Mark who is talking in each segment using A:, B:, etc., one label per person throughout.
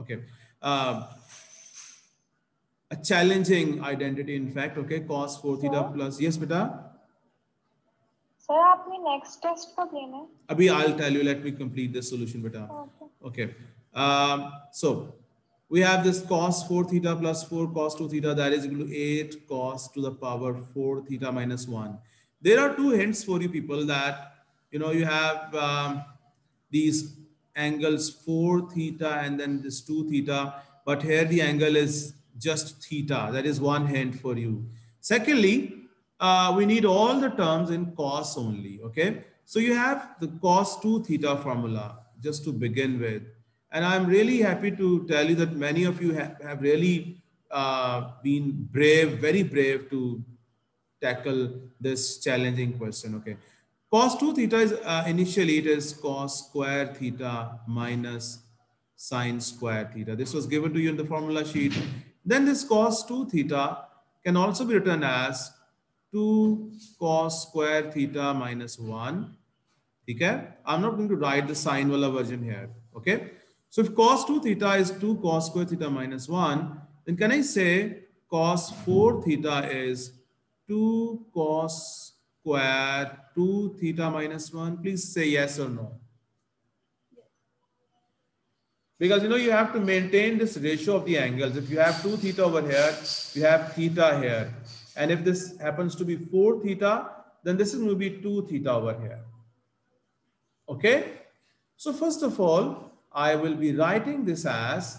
A: Okay. A challenging identity, in fact. Okay, cos 4 theta plus. Yes, beta.
B: Sir, आपने next test कब लेना है?
A: Abhi, I'll tell you. Let me complete this solution, beta. Okay. So we have this cos 4 theta plus 4 cos 2 theta, that is equal to 8 cos to the power 4 theta minus 1. There are two hints for you people that, you know, you have these angles 4 theta and then this 2 theta, but here the angle is just theta. That is one hint for you. Secondly, we need all the terms in cos only, okay? So you have the cos 2 theta formula just to begin with. And I'm really happy to tell you that many of you have really been brave, very brave to tackle this challenging question, okay? Cos 2 theta is initially it is cos square theta minus sine square theta. This was given to you in the formula sheet. Then this cos 2 theta can also be written as 2 cos square theta minus 1. Okay? I'm not going to write the sine wala version here. Okay? So if cos 2 theta is 2 cos square theta minus 1, then can I say cos 4 theta is 2 cos square 2 theta minus 1? Please say yes or no. Because you know you have to maintain this ratio of the angles. If you have 2 theta over here, you have theta here. And if this happens to be 4 theta, then this is going to be 2 theta over here. Okay? So first of all, I will be writing this as,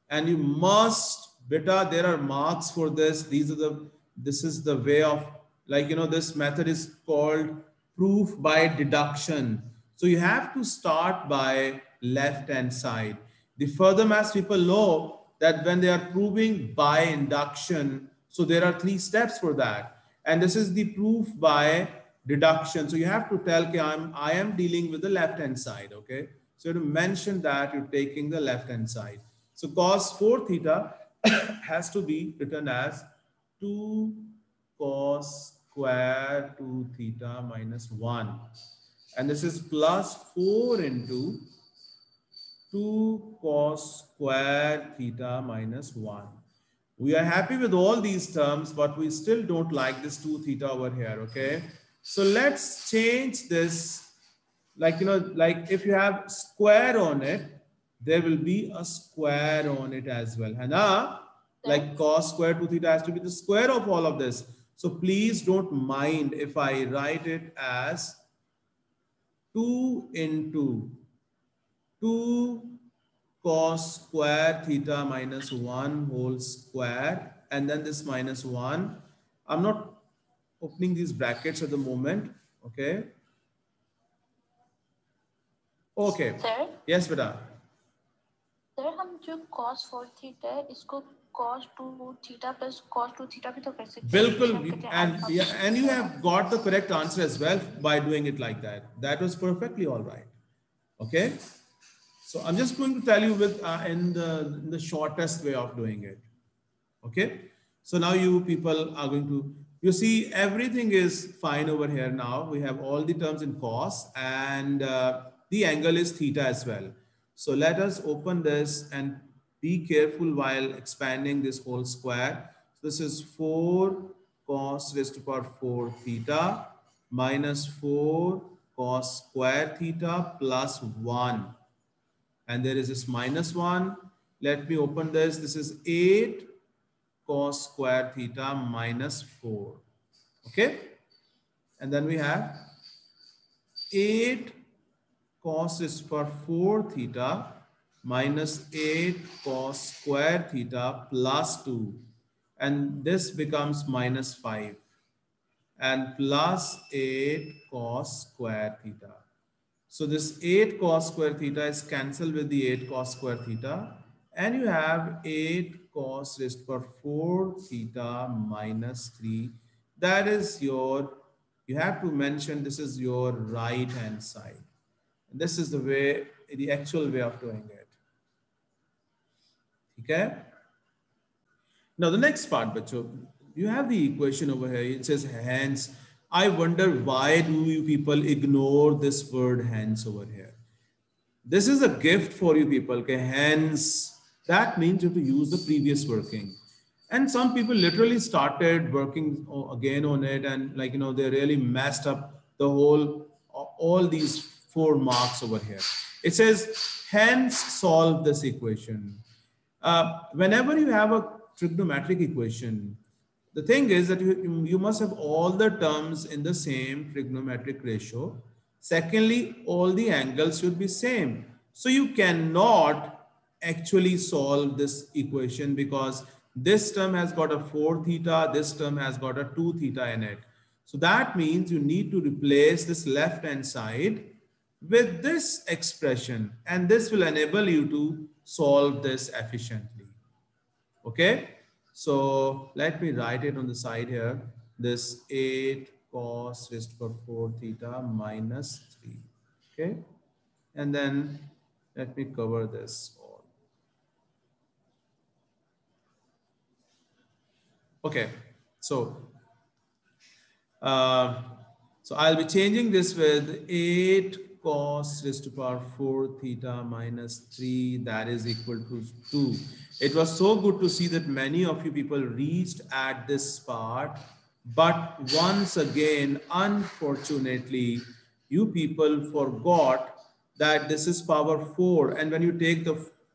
A: and you must, beta, there are marks for this. This is the way of, like, you know, this method is called proof by deduction. So you have to start by left hand side. The further maths people know that when they are proving by induction, so there are 3 steps for that. And this is the proof by deduction. So you have to tell, okay, I am dealing with the left hand side, okay? So to mention that you're taking the left hand side. So cos 4 theta has to be written as 2 cos square 2 theta minus 1. And this is plus 4 into 2 cos square theta minus 1. We are happy with all these terms, but we still don't like this 2 theta over here, okay? So let's change this, like, you know, like if you have square on it, there will be a square on it as well. Hana, like cos square 2 theta has to be the square of all of this. So please don't mind if I write it as 2 into 2 cos square theta minus 1 whole square, and then this minus 1. I'm not opening these brackets at the moment, okay? Okay.
B: Sir?
A: Yes, beta.
B: Sir, हम जो cos 4 theta है, इसको cos 2 theta plus cos 2 theta भी तो कर सकते हैं.
A: Bilkul, and you have got the correct answer as well by doing it like that. That was perfectly all right. Okay. So I'm just going to tell you with in the shortest way of doing it. Okay. So now you people are going to, you see everything is fine over here now. We have all the terms in cos and the angle is theta as well. So let us open this and be careful while expanding this whole square. So this is 4 cos raised to power 4 theta minus 4 cos square theta plus 1. And there is this minus 1. Let me open this. This is 8 cos square theta minus 4. Okay. And then we have 8 cos raised to power 4 theta minus 8 cos square theta plus 2. And this becomes minus 5. And plus 8 cos square theta. So this 8 cos square theta is cancelled with the 8 cos square theta. And you have 8 cos raised to power 4 theta minus 3. That is your, you have to mention this is your right hand side. This is the way, the actual way of doing it. Okay. Now the next part, bacho, you have the equation over here. It says hence. I wonder why do you people ignore this word hence over here? This is a gift for you people. Okay, hence That means you have to use the previous working. And some people literally started working again on it, and like, they really messed up the whole, all these 4 marks over here. It says, hence solve this equation. Whenever you have a trigonometric equation, the thing is that you must have all the terms in the same trigonometric ratio. Secondly, all the angles should be same. So you cannot actually solve this equation because this term has got a 4 theta, this term has got a 2 theta in it. So that means you need to replace this left hand side with this expression, and this will enable you to solve this efficiently. Okay, so let me write it on the side here. This 8 cos raised to power 4 theta minus 3. Okay, and then let me cover this all. Okay, so I'll be changing this with 8 cos raised to power 4 theta minus 3, that is equal to 2. It was so good to see that many of you people reached at this part, but once again, unfortunately, you people forgot that this is power 4, and when you take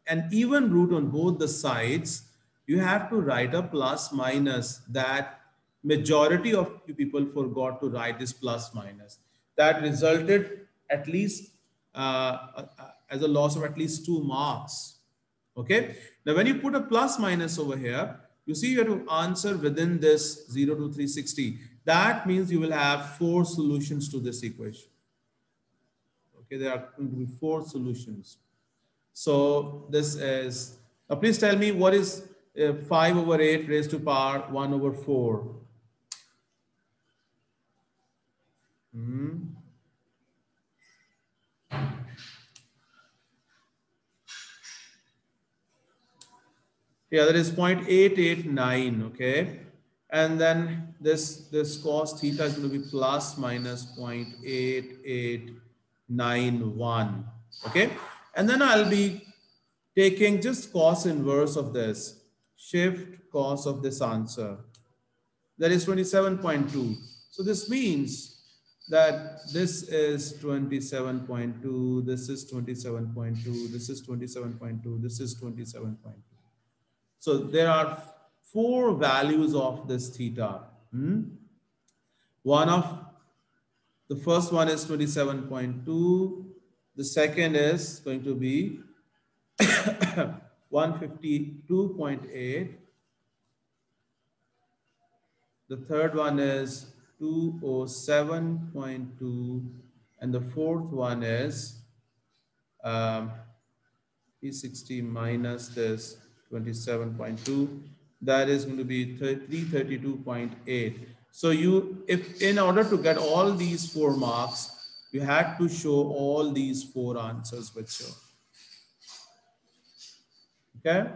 A: an even root on both the sides, you have to write a plus minus. That majority of you people forgot to write this plus minus. That resulted at least as a loss of at least 2 marks. Okay. Now, when you put a plus minus over here, you see you have to answer within this 0 to 360. That means you will have 4 solutions to this equation. Okay, there are going to be 4 solutions. So this is, now please tell me what is 5 over 8 raised to power 1 over 4. Yeah, that is 0.889, okay? And then this cos theta is going to be plus minus 0.8891, okay? And then I'll be taking just cos inverse of this, shift cos of this answer. That is 27.2. So this means that this is 27.2, this is 27.2, this is 27.2, this is 27.2. So there are 4 values of this theta. The first one is 27.2. The second is going to be 152.8. The third one is 207.2. And the fourth one is P60 minus this 27.2, that is going to be 332.8. So if in order to get all these 4 marks, you had to show all these 4 answers with you. Okay.